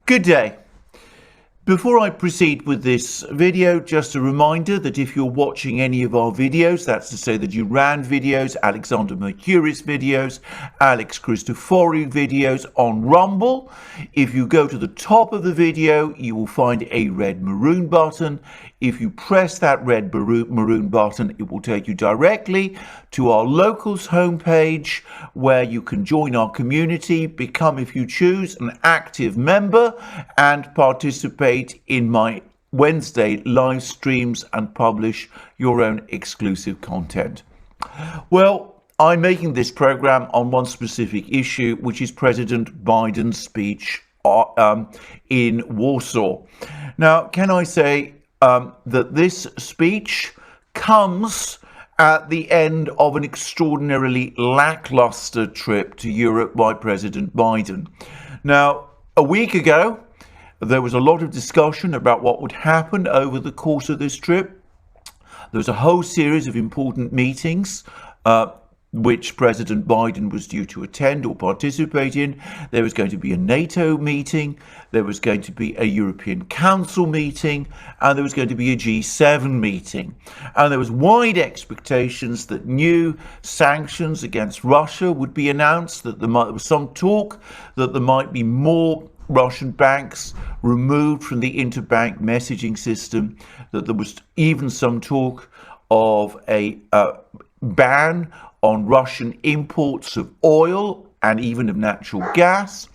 Good day. Before I proceed with this video, just a reminder that if you're watching any of our videos, that's to say the Duran videos, Alexander Mercouris videos, Alex Christoforou videos on Rumble, if you go to the top of the video, you will find a red maroon button. If you press that red maroon button, it will take you directly to our locals homepage where you can join our community, become, if you choose, an active member and participate in my Wednesday live streams and publish your own exclusive content. Well, I'm making this program on one specific issue, which is President Biden's speech in Warsaw. Now, can I say that this speech comes at the end of an extraordinarily lackluster trip to Europe by President Biden. Now, a week ago, there was a lot of discussion about what would happen over the course of this trip. There was a whole series of important meetings which President Biden was due to attend or participate in. There was going to be a NATO meeting, there was going to be a European Council meeting, and there was going to be a G7 meeting. And there was wide expectations that new sanctions against Russia would be announced, that there was some talk that there might be more Russian banks removed from the interbank messaging system, that there was even some talk of a ban on Russian imports of oil and even of natural gas.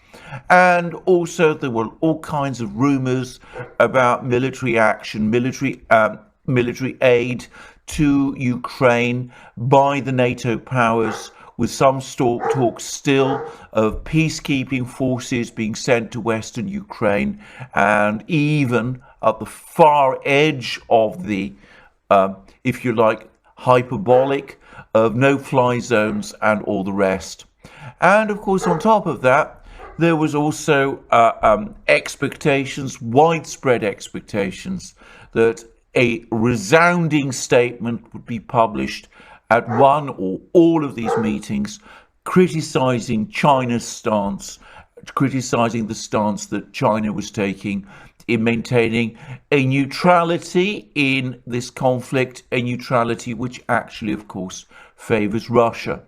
And also there were all kinds of rumors about military action, military aid to Ukraine by the NATO powers, with some talk still of peacekeeping forces being sent to Western Ukraine, and even at the far edge of the, if you like, hyperbolic of no-fly zones and all the rest. And of course, on top of that, there was also expectations, widespread expectations, that a resounding statement would be published at one or all of these meetings, criticizing China's stance, criticizing the stance that China was taking in maintaining a neutrality in this conflict, a neutrality which actually, of course, favors Russia.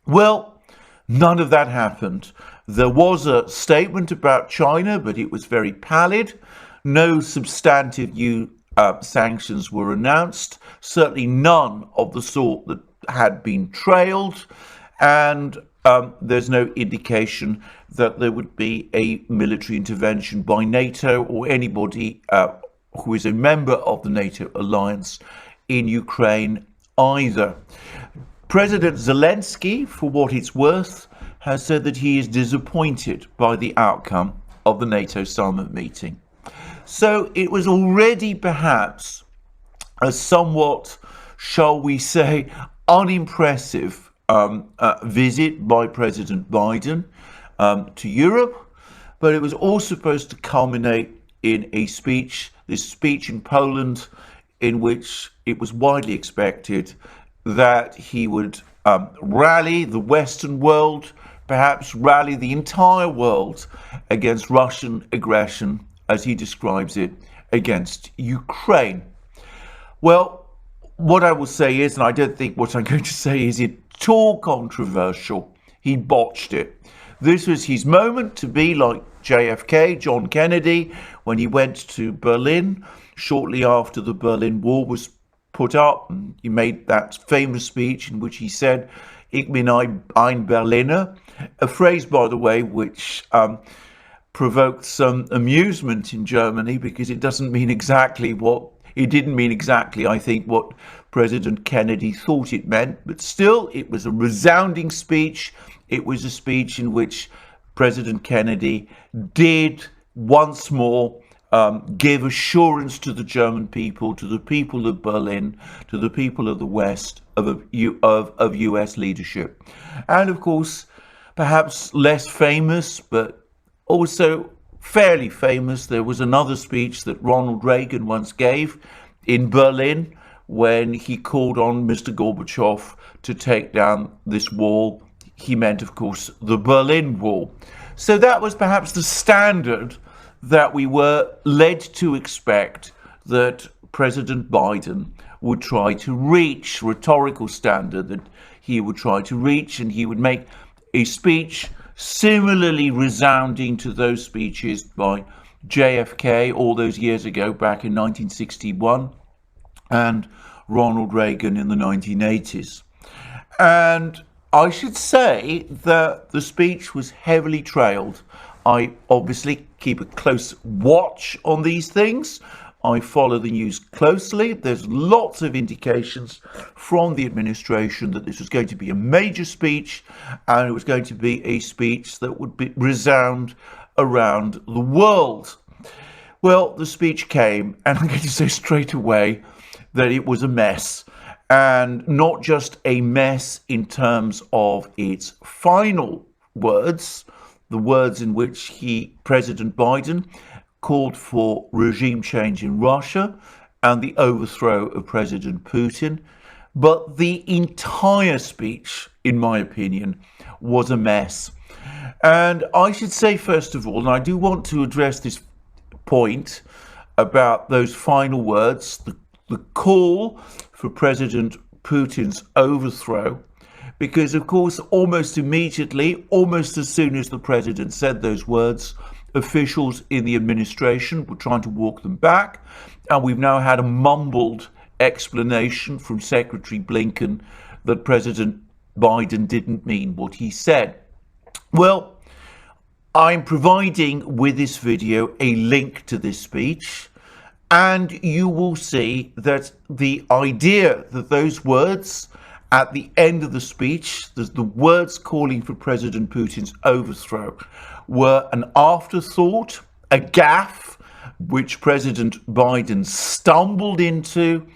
Well, none of that happened. There was a statement about China, but it was very pallid. No substantive new sanctions were announced, certainly none of the sort that had been trailed, and there's no indication that there would be a military intervention by NATO or anybody who is a member of the NATO alliance in Ukraine either. President Zelensky, for what it's worth, has said that he is disappointed by the outcome of the NATO summit meeting. So it was already perhaps a somewhat, shall we say, unimpressive visit by President Biden to Europe, but it was all supposed to culminate in a speech, this speech in Poland, in which it was widely expected that he would rally the Western world, perhaps rally the entire world against Russian aggression, as he describes it, against Ukraine. Well, what I will say is, and I don't think what I'm going to say is at all controversial, he botched it. This was his moment to be like JFK, John Kennedy, when he went to Berlin shortly after the Berlin Wall was put up. He made that famous speech in which he said, "Ich bin ein Berliner," a phrase, by the way, which provoked some amusement in Germany, because it didn't mean exactly, I think, what President Kennedy thought it meant, but still, it was a resounding speech. It was a speech in which President Kennedy did once more give assurance to the German people, to the people of Berlin, to the people of the West, of US leadership. And of course, perhaps less famous, but also fairly famous, there was another speech that Ronald Reagan once gave in Berlin when he called on Mr. Gorbachev to take down this wall. He meant, of course, the Berlin Wall. So that was perhaps the standard that we were led to expect that President Biden would try to reach, rhetorical standard that he would try to reach, and he would make a speech similarly resounding to those speeches by JFK all those years ago, back in 1961, and Ronald Reagan in the 1980s. And I should say that the speech was heavily trailed. I obviously keep a close watch on these things. I follow the news closely. There's lots of indications from the administration that this was going to be a major speech, and it was going to be a speech that would resound around the world. Well, the speech came, and I'm going to say straight away that it was a mess. And not just a mess in terms of its final words, the words in which President Biden, called for regime change in Russia and the overthrow of President Putin, but the entire speech, in my opinion, was a mess. And I should say, first of all, and I do want to address this point about those final words, the call for President Putin's overthrow, because, of course, almost immediately, almost as soon as the president said those words, officials in the administration were trying to walk them back, and we've now had a mumbled explanation from Secretary Blinken that President Biden didn't mean what he said. Well, I'm providing with this video a link to this speech, and you will see that the idea that those words at the end of the speech, the words calling for President Putin's overthrow, were an afterthought, a gaffe, which President Biden stumbled into,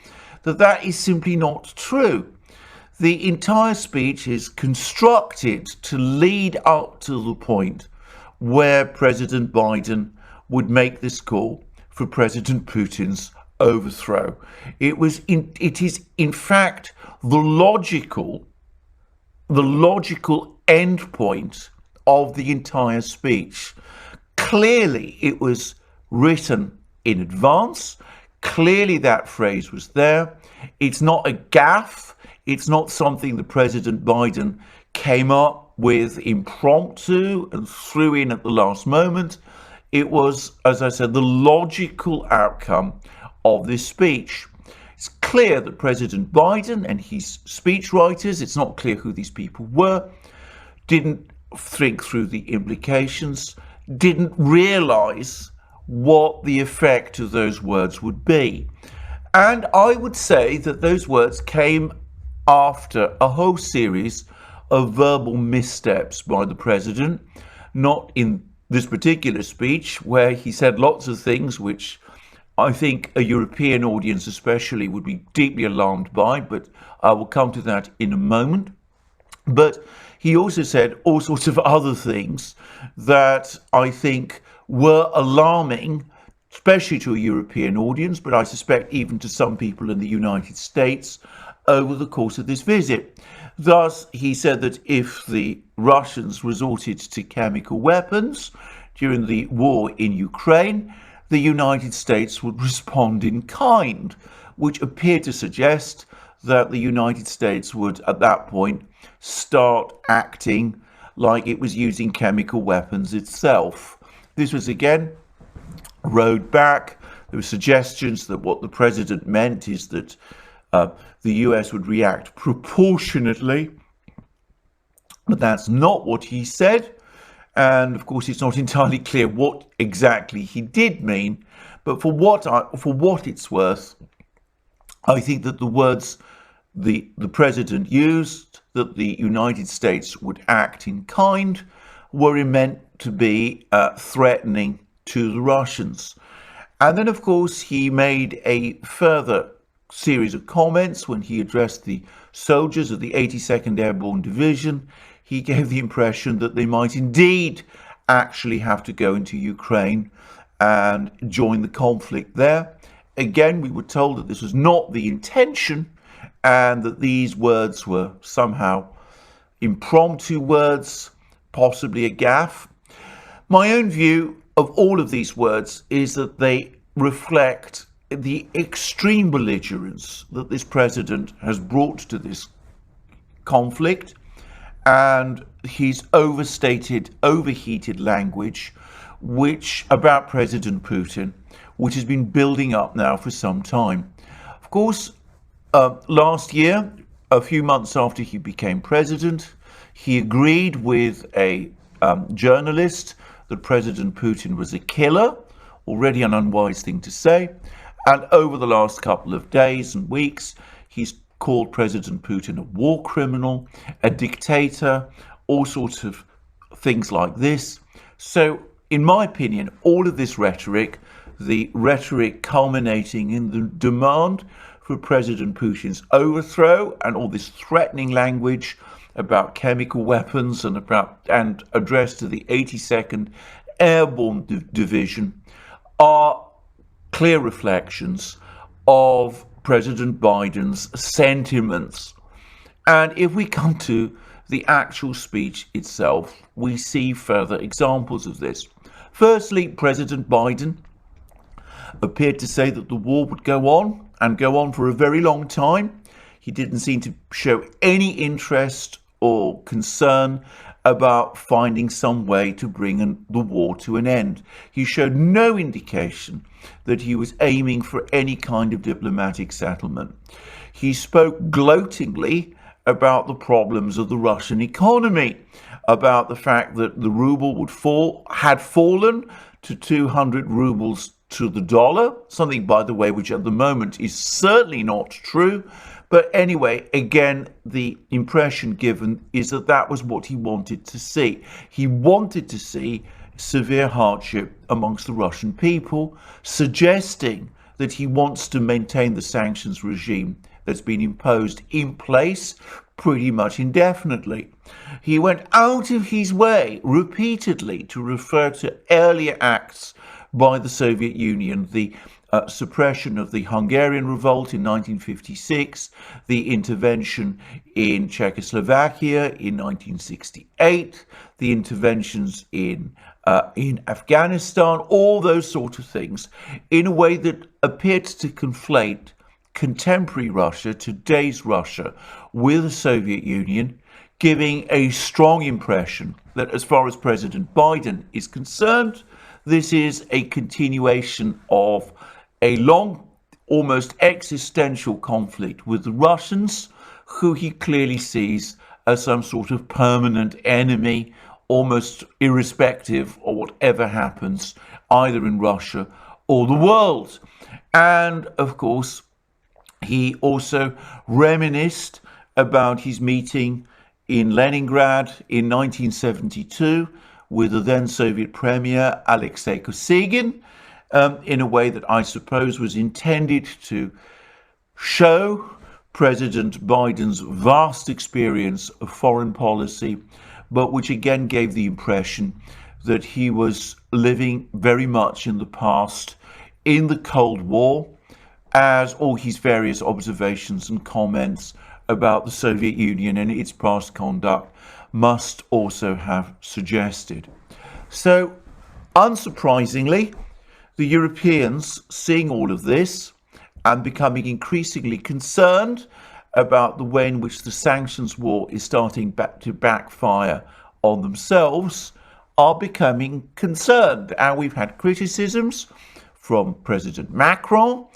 that is simply not true. The entire speech is constructed to lead up to the point where President Biden would make this call for President Putin's overthrow. It is in fact the logical end point of the entire speech. Clearly it was written in advance. Clearly that phrase was there. It's not a gaffe. It's not something that President Biden came up with impromptu and threw in at the last moment. It was, as I said, the logical outcome of this speech. It's clear that President Biden and his speechwriters, it's not clear who these people were, didn't think through the implications, didn't realize what the effect of those words would be. And I would say that those words came after a whole series of verbal missteps by the president, not in this particular speech, where he said lots of things which I think a European audience especially would be deeply alarmed by, but I will come to that in a moment. But he also said all sorts of other things that I think were alarming, especially to a European audience, but I suspect even to some people in the United States over the course of this visit. Thus, he said that if the Russians resorted to chemical weapons during the war in Ukraine, the United States would respond in kind, which appeared to suggest that the United States would, at that point, start acting like it was using chemical weapons itself. This was, again, rowed back. There were suggestions that what the president meant is that the US would react proportionately, but that's not what he said. And of course, it's not entirely clear what exactly he did mean. But for what it's worth, I think that the words the president used, that the United States would act in kind, were meant to be threatening to the Russians. And then, of course, he made a further series of comments when he addressed the soldiers of the 82nd Airborne Division. He gave the impression that they might indeed actually have to go into Ukraine and join the conflict there. Again, we were told that this was not the intention and that these words were somehow impromptu words, possibly a gaffe. My own view of all of these words is that they reflect the extreme belligerence that this president has brought to this conflict, and his overheated language, which about President Putin, which has been building up now for some time. Of course, last year, a few months after he became president, he agreed with a journalist that President Putin was a killer, already an unwise thing to say. And over the last couple of days and weeks, he's called President Putin a war criminal, a dictator, all sorts of things like this. So, in my opinion, all of this rhetoric, the rhetoric culminating in the demand for President Putin's overthrow and all this threatening language about chemical weapons and addressed to the 82nd Airborne Division, are clear reflections of President Biden's sentiments. And if we come to the actual speech itself, we see further examples of this. Firstly, President Biden appeared to say that the war would go on and go on for a very long time. He didn't seem to show any interest or concern about finding some way to bring the war to an end. He showed no indication that he was aiming for any kind of diplomatic settlement. He spoke gloatingly about the problems of the Russian economy, about the fact that the ruble had fallen to 200 rubles to the dollar, something, by the way, which at the moment is certainly not true. But anyway, again, the impression given is that that was what he wanted to see. He wanted to see severe hardship amongst the Russian people, suggesting that he wants to maintain the sanctions regime that's been imposed in place pretty much indefinitely. He went out of his way repeatedly to refer to earlier acts by the Soviet Union, the suppression of the Hungarian revolt in 1956, the intervention in Czechoslovakia in 1968, the interventions in Afghanistan, all those sort of things, in a way that appeared to conflate contemporary Russia, today's Russia, with the Soviet Union, giving a strong impression that as far as President Biden is concerned, this is a continuation of a long, almost existential conflict with the Russians, who he clearly sees as some sort of permanent enemy, almost irrespective of whatever happens, either in Russia or the world. And of course, he also reminisced about his meeting in Leningrad in 1972 with the then Soviet Premier Alexei Kosygin, in a way that I suppose was intended to show President Biden's vast experience of foreign policy, but which again gave the impression that he was living very much in the past, in the Cold War, as all his various observations and comments about the Soviet Union and its past conduct must also have suggested. So, unsurprisingly, the Europeans, seeing all of this and becoming increasingly concerned about the way in which the sanctions war is starting to backfire on themselves, are becoming concerned. And we've had criticisms from President Macron.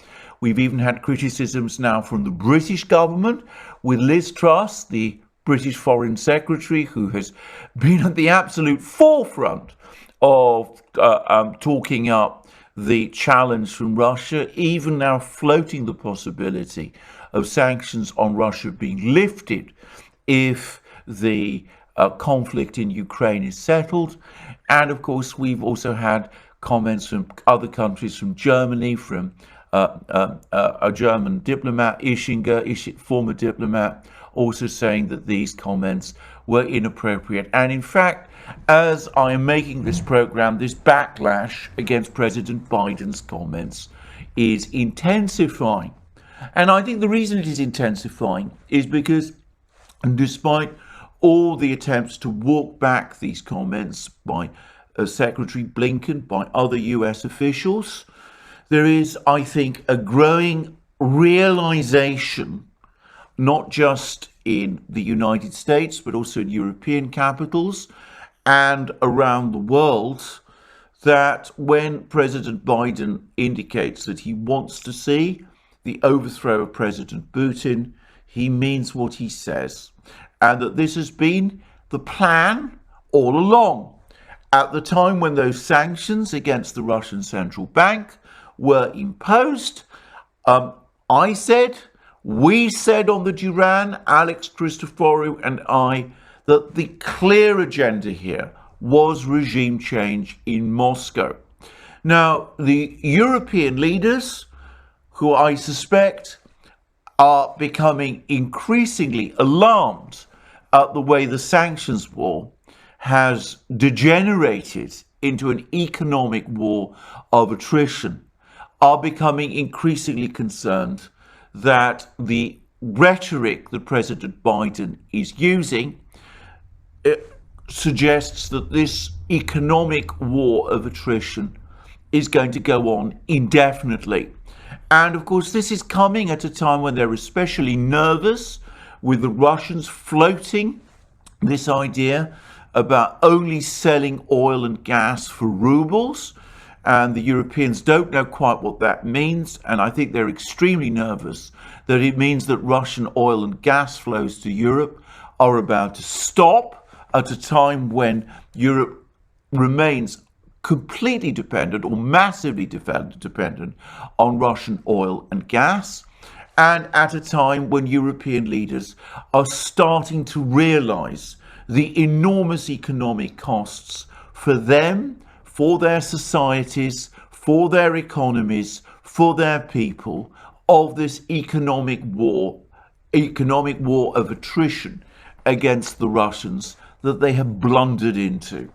We've even had criticisms now from the British government, with Liz Truss, the British Foreign Secretary, who has been at the absolute forefront of talking up the challenge from Russia, even now floating the possibility of sanctions on Russia being lifted if the conflict in Ukraine is settled. And of course, we've also had comments from other countries, from Germany, from a German diplomat, Ischinger, former diplomat, also saying that these comments were inappropriate. And in fact, as I am making this program, this backlash against President Biden's comments is intensifying. And I think the reason it is intensifying is because, despite all the attempts to walk back these comments by Secretary Blinken, by other US officials. There is, I think, a growing realization, not just in the United States, but also in European capitals and around the world, that when President Biden indicates that he wants to see the overthrow of President Putin, he means what he says, and that this has been the plan all along. At the time when those sanctions against the Russian central bank were imposed, we said on the Duran, Alex, Christoforou and I, that the clear agenda here was regime change in Moscow. Now, the European leaders, who I suspect are becoming increasingly alarmed at the way the sanctions war has degenerated into an economic war of attrition, are becoming increasingly concerned that the rhetoric that President Biden is using suggests that this economic war of attrition is going to go on indefinitely. And of course, this is coming at a time when they're especially nervous with the Russians floating this idea about only selling oil and gas for rubles. And the Europeans don't know quite what that means. And I think they're extremely nervous that it means that Russian oil and gas flows to Europe are about to stop at a time when Europe remains completely dependent or massively dependent on Russian oil and gas, and at a time when European leaders are starting to realize the enormous economic costs for them, for their societies, for their economies, for their people, of this economic war of attrition against the Russians that they have blundered into.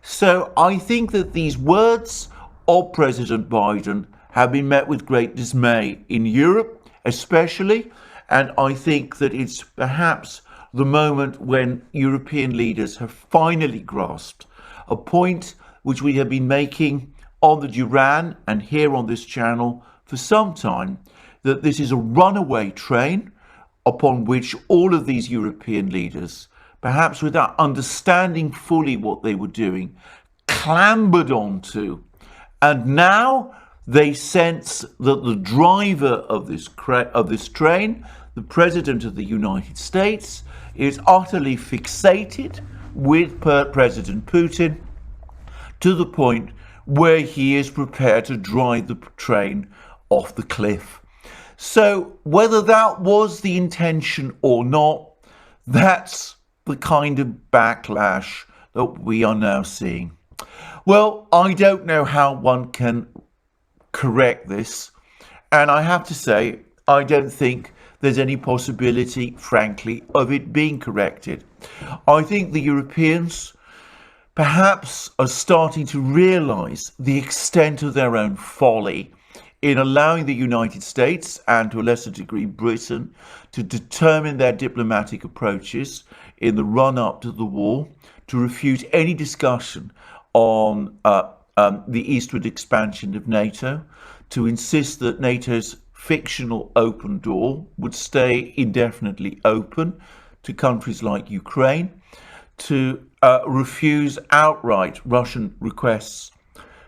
So I think that these words of President Biden have been met with great dismay in Europe, especially, and I think that it's perhaps the moment when European leaders have finally grasped a point which we have been making on the Duran and here on this channel for some time, that this is a runaway train upon which all of these European leaders, perhaps without understanding fully what they were doing, clambered onto. And now they sense that the driver of this train, the President of the United States, is utterly fixated with President Putin to the point where he is prepared to drive the train off the cliff. So whether that was the intention or not, that's the kind of backlash that we are now seeing. Well, I don't know how one can correct this, and I have to say, I don't think there's any possibility, frankly, of it being corrected. I think the Europeans perhaps are starting to realize the extent of their own folly in allowing the United States, and to a lesser degree Britain, to determine their diplomatic approaches in the run-up to the war, to refute any discussion on the eastward expansion of NATO, to insist that NATO's fictional open door would stay indefinitely open to countries like Ukraine, to refuse outright Russian requests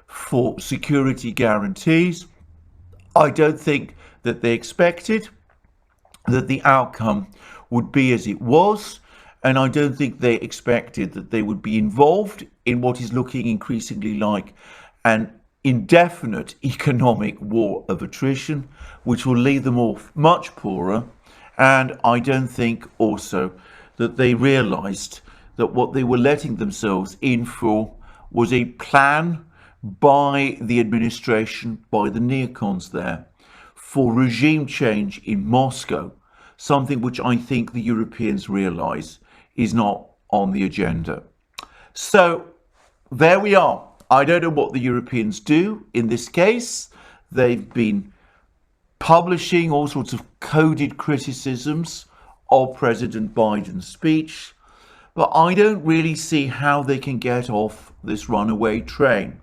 for security guarantees. I don't think that they expected that the outcome would be as it was, and I don't think they expected that they would be involved in what is looking increasingly like an indefinite economic war of attrition, which will leave them all much poorer. And I don't think also that they realized that what they were letting themselves in for was a plan by the administration, by the neocons there, for regime change in Moscow, something which I think the Europeans realize is not on the agenda. So there we are. I don't know what the Europeans do in this case. They've been publishing all sorts of coded criticisms of President Biden's speech. but I don't really see how they can get off this runaway train.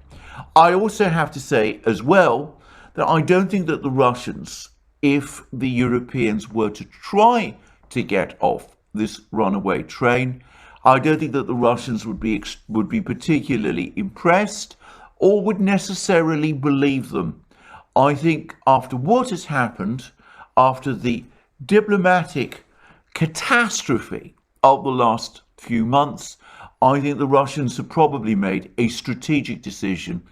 I also have to say as well that I don't think that the Russians, if the Europeans were to try to get off this runaway train, I don't think that the Russians would be particularly impressed or would necessarily believe them. I think after what has happened, after the diplomatic catastrophe of the last few months, I think the Russians have probably made a strategic decision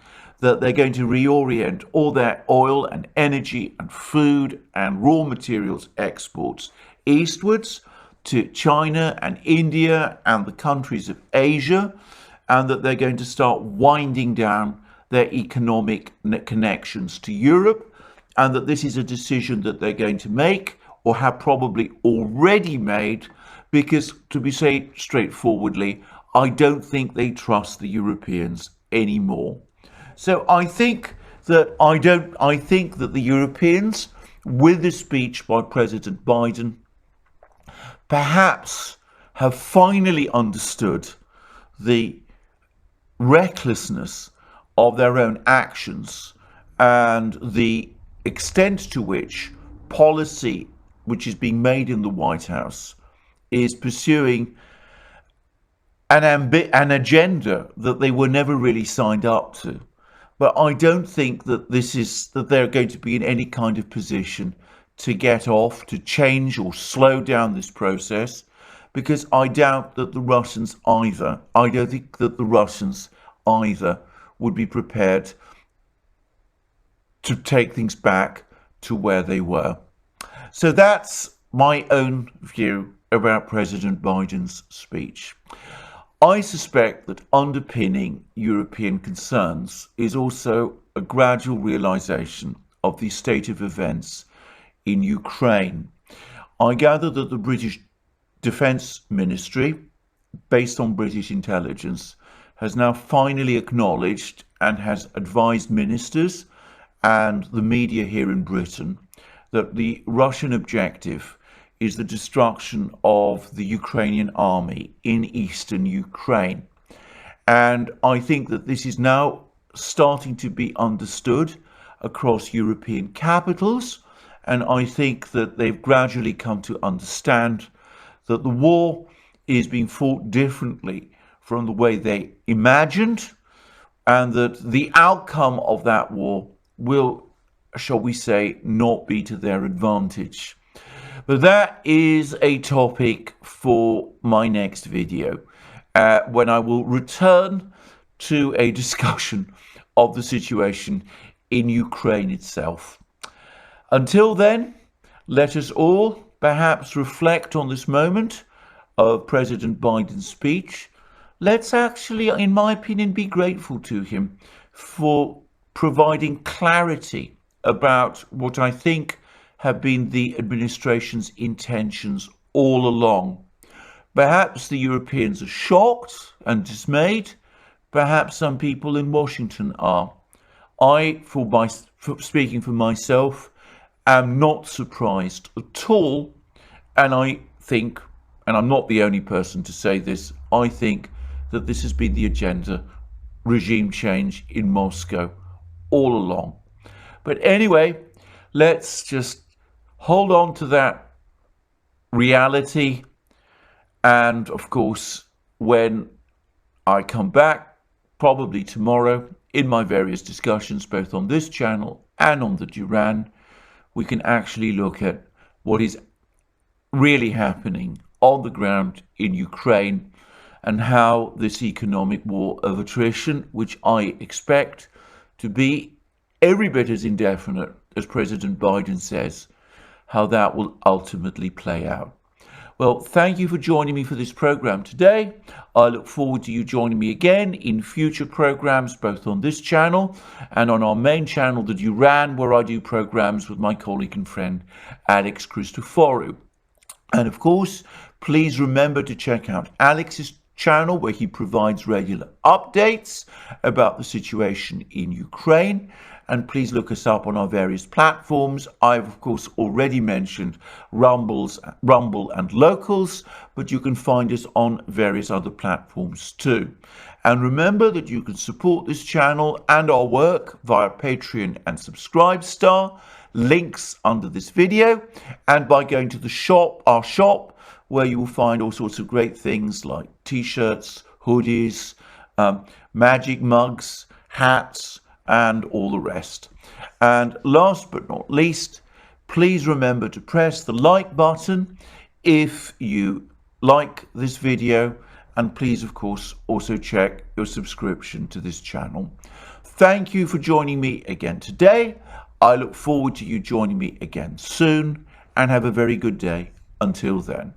that they're going to reorient all their oil and energy and food and raw materials exports eastwards to China and India and the countries of Asia, and that they're going to start winding down their economic connections to Europe, and that this is a decision that they're going to make or have probably already made, because, to be said straightforwardly, I don't think they trust the Europeans anymore. So I think that the Europeans, with this speech by President Biden, perhaps have finally understood the recklessness of their own actions and the extent to which policy which is being made in the White House is pursuing an agenda that they were never really signed up to. But I don't think that they're going to be in any kind of position to get off, to change or slow down this process, because I doubt that the Russians either. I don't think that the Russians either would be prepared to take things back to where they were. So that's my own view about President Biden's speech. I suspect that underpinning European concerns is also a gradual realization of the state of events in Ukraine. I gather that the British Defence Ministry, based on British intelligence, has now finally acknowledged and has advised ministers and the media here in Britain that the Russian objective is the destruction of the Ukrainian army in eastern Ukraine. And I think that this is now starting to be understood across European capitals. And I think that they've gradually come to understand that the war is being fought differently from the way they imagined, and that the outcome of that war will, shall we say, not be to their advantage. But that is a topic for my next video, when I will return to a discussion of the situation in Ukraine itself. Until then, let us all perhaps reflect on this moment of President Biden's speech. Let's actually, in my opinion, be grateful to him for providing clarity about what I think have been the administration's intentions all along. Perhaps the Europeans are shocked and dismayed. Perhaps some people in Washington are. I, for speaking for myself, am not surprised at all. And I think, and I'm not the only person to say this, I think that this has been the agenda, regime change in Moscow all along. But anyway, let's just hold on to that reality. And of course, when I come back, probably tomorrow, in my various discussions, both on this channel and on the Duran, we can actually look at what is really happening on the ground in Ukraine and how this economic war of attrition, which I expect to be every bit as indefinite as President Biden says, how that will ultimately play out. Well, thank you for joining me for this program today. I look forward to you joining me again in future programs, both on this channel and on our main channel, the Duran, where I do programs with my colleague and friend, Alex Christoforou. And of course, please remember to check out Alex's channel, where he provides regular updates about the situation in Ukraine. and please look us up on our various platforms. I've of course already mentioned Rumble and Locals, but you can find us on various other platforms too. And remember that you can support this channel and our work via Patreon and Subscribestar, links under this video, and by going to the shop, our shop, where you will find all sorts of great things like t-shirts, hoodies, magic mugs, hats, and all the rest. And last but not least, please remember to press the like button if you like this video, and please of course also check your subscription to this channel. Thank you for joining me again today. I look forward to you joining me again soon, and have a very good day until then.